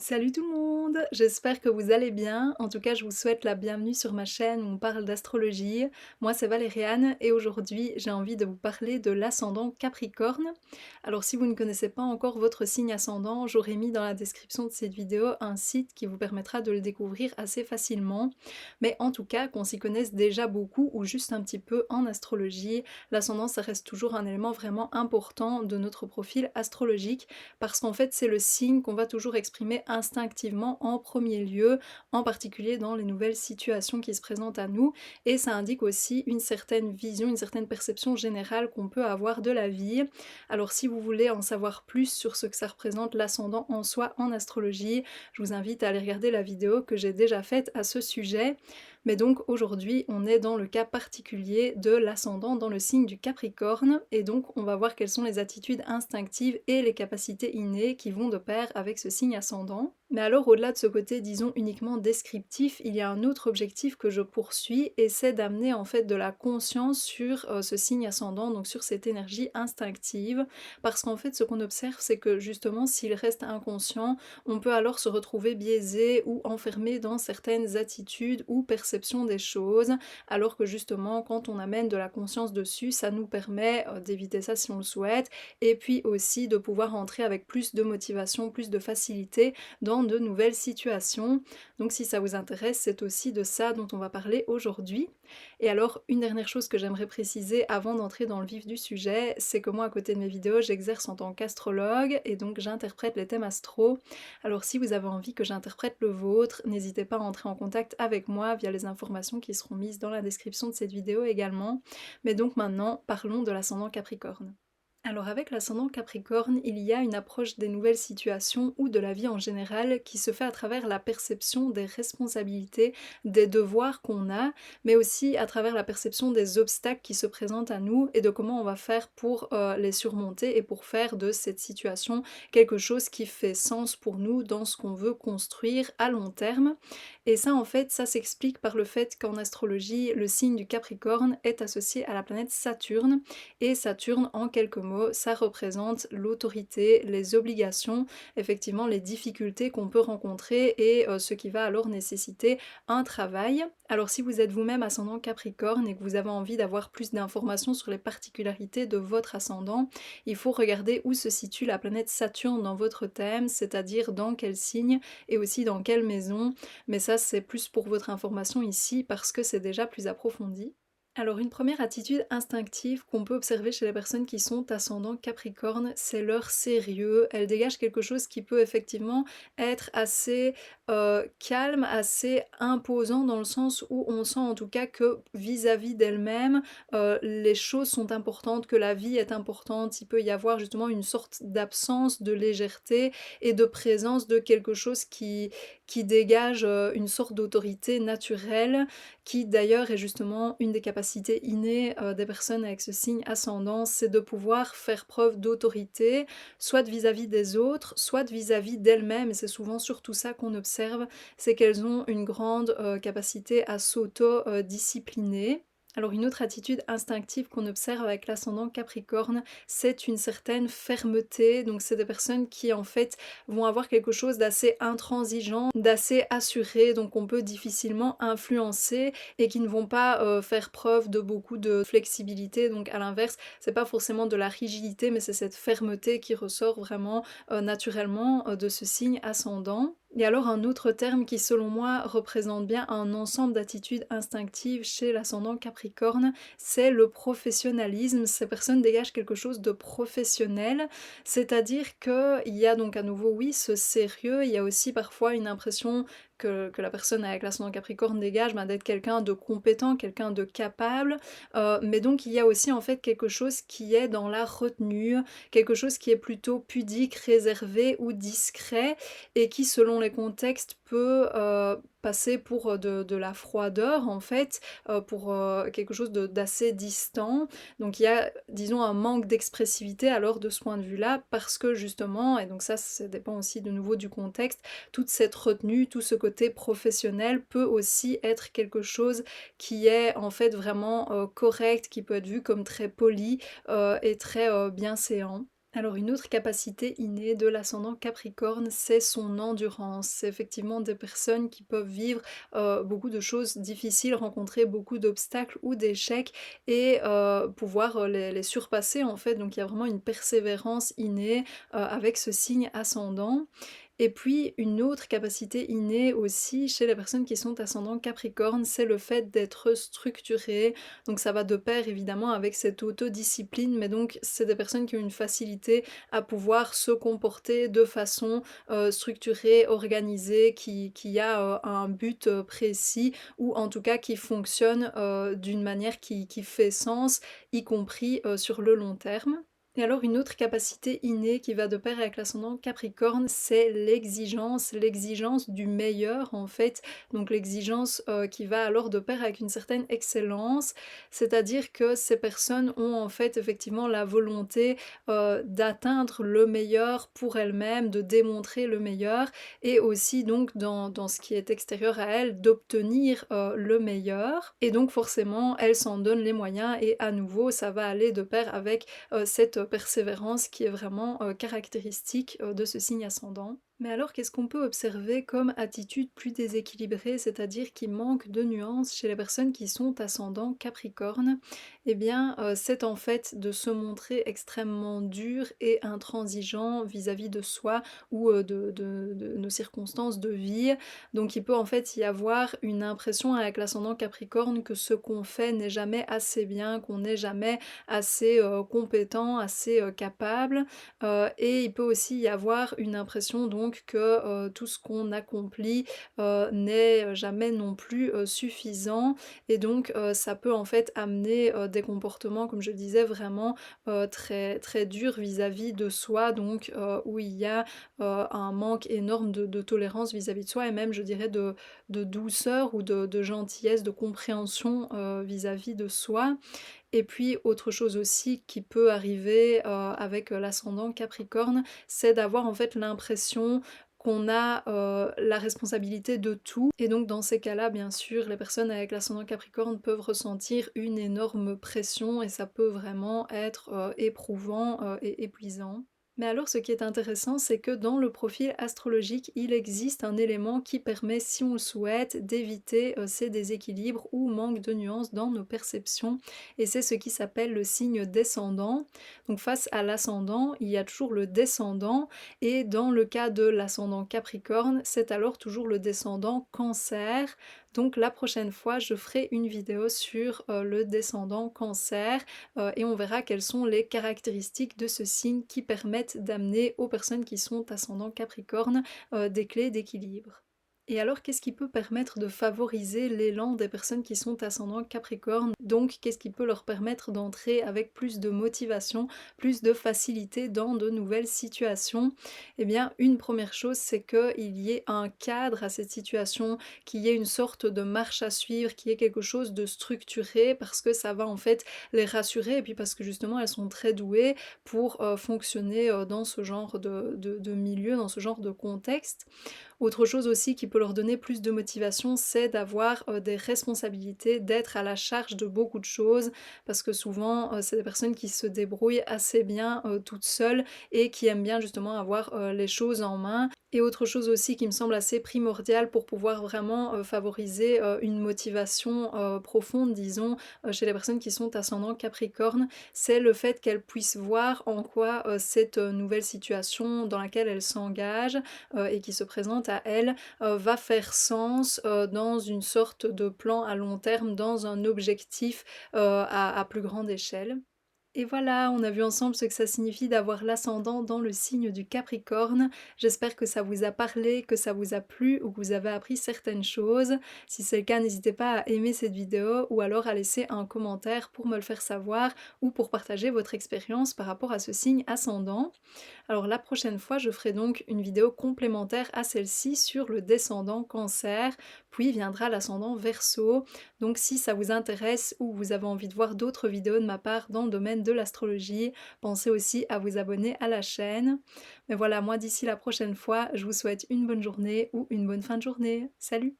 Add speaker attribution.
Speaker 1: Salut tout le monde, j'espère que vous allez bien. En tout cas, je vous souhaite la bienvenue sur ma chaîne où on parle d'astrologie. Moi, c'est Valériane et aujourd'hui, j'ai envie de vous parler de l'ascendant Capricorne. Alors, si vous ne connaissez pas encore votre signe ascendant, j'aurais mis dans la description de cette vidéo un site qui vous permettra de le découvrir assez facilement. Mais en tout cas, qu'on s'y connaisse déjà beaucoup ou juste un petit peu en astrologie, l'ascendant, ça reste toujours un élément vraiment important de notre profil astrologique parce qu'en fait c'est le signe qu'on va toujours exprimer instinctivement en premier lieu, en particulier dans les nouvelles situations qui se présentent à nous, et ça indique aussi une certaine vision, une certaine perception générale qu'on peut avoir de la vie. Alors si vous voulez en savoir plus sur ce que ça représente l'ascendant en soi en astrologie, je vous invite à aller regarder la vidéo que j'ai déjà faite à ce sujet. Mais donc aujourd'hui, on est dans le cas particulier de l'ascendant dans le signe du Capricorne, et donc on va voir quelles sont les attitudes instinctives et les capacités innées qui vont de pair avec ce signe ascendant. Mais alors au-delà de ce côté, disons, uniquement descriptif, il y a un autre objectif que je poursuis, et c'est d'amener en fait de la conscience sur ce signe ascendant, donc sur cette énergie instinctive, parce qu'en fait ce qu'on observe, c'est que justement s'il reste inconscient, on peut alors se retrouver biaisé ou enfermé dans certaines attitudes ou perceptions des choses, alors que justement quand on amène de la conscience dessus, ça nous permet d'éviter ça si on le souhaite, et puis aussi de pouvoir entrer avec plus de motivation, plus de facilité dans de nouvelles situations. Donc si ça vous intéresse, c'est aussi de ça dont on va parler aujourd'hui. Et alors, une dernière chose que j'aimerais préciser avant d'entrer dans le vif du sujet, c'est que moi, à côté de mes vidéos, j'exerce en tant qu'astrologue et donc j'interprète les thèmes astro. Alors si vous avez envie que j'interprète le vôtre, n'hésitez pas à entrer en contact avec moi via les informations qui seront mises dans la description de cette vidéo également. Mais donc maintenant, parlons de l'ascendant Capricorne. Alors avec l'ascendant Capricorne, il y a une approche des nouvelles situations ou de la vie en général qui se fait à travers la perception des responsabilités, des devoirs qu'on a, mais aussi à travers la perception des obstacles qui se présentent à nous et de comment on va faire pour les surmonter et pour faire de cette situation quelque chose qui fait sens pour nous dans ce qu'on veut construire à long terme. Et ça en fait, ça s'explique par le fait qu'en astrologie, le signe du Capricorne est associé à la planète Saturne, et Saturne, en quelques mots, ça représente l'autorité, les obligations, effectivement les difficultés qu'on peut rencontrer et ce qui va alors nécessiter un travail. Alors si vous êtes vous-même ascendant Capricorne et que vous avez envie d'avoir plus d'informations sur les particularités de votre ascendant, il faut regarder où se situe la planète Saturne dans votre thème, c'est-à-dire dans quel signe et aussi dans quelle maison. Mais ça, c'est plus pour votre information ici parce que c'est déjà plus approfondi. Alors une première attitude instinctive qu'on peut observer chez les personnes qui sont ascendant Capricorne, c'est leur sérieux. Elles dégagent quelque chose qui peut effectivement être assez calme, assez imposant dans le sens où on sent en tout cas que vis-à-vis d'elles-mêmes, les choses sont importantes, que la vie est importante. Il peut y avoir justement une sorte d'absence de légèreté et de présence de quelque chose qui dégage une sorte d'autorité naturelle qui d'ailleurs est justement une des capacités innées des personnes avec ce signe ascendant, c'est de pouvoir faire preuve d'autorité, soit vis-à-vis des autres, soit vis-à-vis d'elles-mêmes, et c'est souvent surtout ça qu'on observe, c'est qu'elles ont une grande capacité à s'auto-discipliner. Alors une autre attitude instinctive qu'on observe avec l'ascendant Capricorne, c'est une certaine fermeté, donc c'est des personnes qui en fait vont avoir quelque chose d'assez intransigeant, d'assez assuré, donc on peut difficilement influencer et qui ne vont pas faire preuve de beaucoup de flexibilité. Donc à l'inverse, c'est pas forcément de la rigidité, mais c'est cette fermeté qui ressort vraiment naturellement de ce signe ascendant. Et alors un autre terme qui selon moi représente bien un ensemble d'attitudes instinctives chez l'ascendant Capricorne, c'est le professionnalisme. Ces personnes dégagent quelque chose de professionnel, c'est-à-dire qu'il y a donc à nouveau, oui, ce sérieux, il y a aussi parfois une impression que la personne avec l'ascendant Capricorne dégage, ben, d'être quelqu'un de compétent, quelqu'un de capable, mais donc il y a aussi en fait quelque chose qui est dans la retenue, quelque chose qui est plutôt pudique, réservé ou discret, et qui selon les contextes peut passer pour de la froideur en fait, pour quelque chose d'assez distant. Donc il y a, disons, un manque d'expressivité alors de ce point de vue-là, parce que justement, et donc ça dépend aussi de nouveau du contexte, toute cette retenue, tout ce côté professionnel peut aussi être quelque chose qui est en fait vraiment correct, qui peut être vu comme très poli et très bienséant. Alors une autre capacité innée de l'ascendant Capricorne, c'est son endurance. C'est effectivement des personnes qui peuvent vivre beaucoup de choses difficiles, rencontrer beaucoup d'obstacles ou d'échecs et pouvoir les surpasser en fait. Donc il y a vraiment une persévérance innée avec ce signe ascendant. Et puis une autre capacité innée aussi chez les personnes qui sont ascendant Capricorne, c'est le fait d'être structuré. Donc ça va de pair évidemment avec cette autodiscipline, mais donc c'est des personnes qui ont une facilité à pouvoir se comporter de façon structurée, organisée, qui a un but précis, ou en tout cas qui fonctionne d'une manière qui fait sens, y compris sur le long terme. Et alors une autre capacité innée qui va de pair avec l'ascendant Capricorne, c'est l'exigence du meilleur en fait, donc l'exigence qui va alors de pair avec une certaine excellence, c'est-à-dire que ces personnes ont en fait effectivement la volonté d'atteindre le meilleur pour elles-mêmes, de démontrer le meilleur, et aussi donc dans ce qui est extérieur à elles, d'obtenir le meilleur, et donc forcément elles s'en donnent les moyens, et à nouveau ça va aller de pair avec cette persévérance qui est vraiment caractéristique de ce signe ascendant. Mais alors, qu'est-ce qu'on peut observer comme attitude plus déséquilibrée, c'est-à-dire qui manque de nuances chez les personnes qui sont ascendant Capricorne? Eh bien, c'est en fait de se montrer extrêmement dur et intransigeant vis-à-vis de soi ou de nos circonstances de vie. Donc il peut en fait y avoir une impression avec l'ascendant Capricorne que ce qu'on fait n'est jamais assez bien, qu'on n'est jamais assez compétent, assez capable. Et il peut aussi y avoir une impression donc que tout ce qu'on accomplit n'est jamais non plus suffisant, et donc ça peut en fait amener des comportements, comme je disais, vraiment très, très durs vis-à-vis de soi, donc où il y a un manque énorme de tolérance vis-à-vis de soi, et même je dirais de douceur ou de gentillesse, de compréhension vis-à-vis de soi. Et puis autre chose aussi qui peut arriver avec l'ascendant Capricorne, c'est d'avoir en fait l'impression qu'on a la responsabilité de tout, et donc dans ces cas-là, bien sûr, les personnes avec l'ascendant Capricorne peuvent ressentir une énorme pression, et ça peut vraiment être éprouvant et épuisant. Mais alors ce qui est intéressant, c'est que dans le profil astrologique, il existe un élément qui permet, si on le souhaite, d'éviter ces déséquilibres ou manque de nuances dans nos perceptions, et c'est ce qui s'appelle le signe descendant. Donc face à l'ascendant, il y a toujours le descendant, et dans le cas de l'ascendant Capricorne, c'est alors toujours le descendant Cancer. Donc la prochaine fois, je ferai une vidéo sur le descendant Cancer, et on verra quelles sont les caractéristiques de ce signe qui permettent d'amener aux personnes qui sont ascendant Capricorne des clés d'équilibre. Et alors, qu'est-ce qui peut permettre de favoriser l'élan des personnes qui sont ascendant Capricorne? Donc, qu'est-ce qui peut leur permettre d'entrer avec plus de motivation, plus de facilité dans de nouvelles situations? Eh bien, une première chose, c'est qu'il y ait un cadre à cette situation, qu'il y ait une sorte de marche à suivre, qu'il y ait quelque chose de structuré, parce que ça va en fait les rassurer, et puis parce que justement, elles sont très douées pour fonctionner dans ce genre de milieu, dans ce genre de contexte. Autre chose aussi qui peut leur donner plus de motivation, c'est d'avoir des responsabilités, d'être à la charge de beaucoup de choses, parce que souvent, c'est des personnes qui se débrouillent assez bien toutes seules, et qui aiment bien justement avoir les choses en main. Et autre chose aussi qui me semble assez primordiale pour pouvoir vraiment favoriser une motivation profonde, disons, chez les personnes qui sont ascendant Capricorne, c'est le fait qu'elles puissent voir en quoi cette nouvelle situation dans laquelle elles s'engagent et qui se présente à elles va faire sens dans une sorte de plan à long terme, dans un objectif à plus grande échelle. Et voilà, on a vu ensemble ce que ça signifie d'avoir l'ascendant dans le signe du Capricorne. J'espère que ça vous a parlé, que ça vous a plu, ou que vous avez appris certaines choses. Si c'est le cas, n'hésitez pas à aimer cette vidéo, ou alors à laisser un commentaire pour me le faire savoir, ou pour partager votre expérience par rapport à ce signe ascendant. Alors la prochaine fois, je ferai donc une vidéo complémentaire à celle-ci sur le descendant Cancer, puis viendra l'ascendant Verseau. Donc si ça vous intéresse, ou vous avez envie de voir d'autres vidéos de ma part dans le domaine de l'astrologie, pensez aussi à vous abonner à la chaîne. Mais voilà, moi d'ici la prochaine fois, je vous souhaite une bonne journée ou une bonne fin de journée. Salut!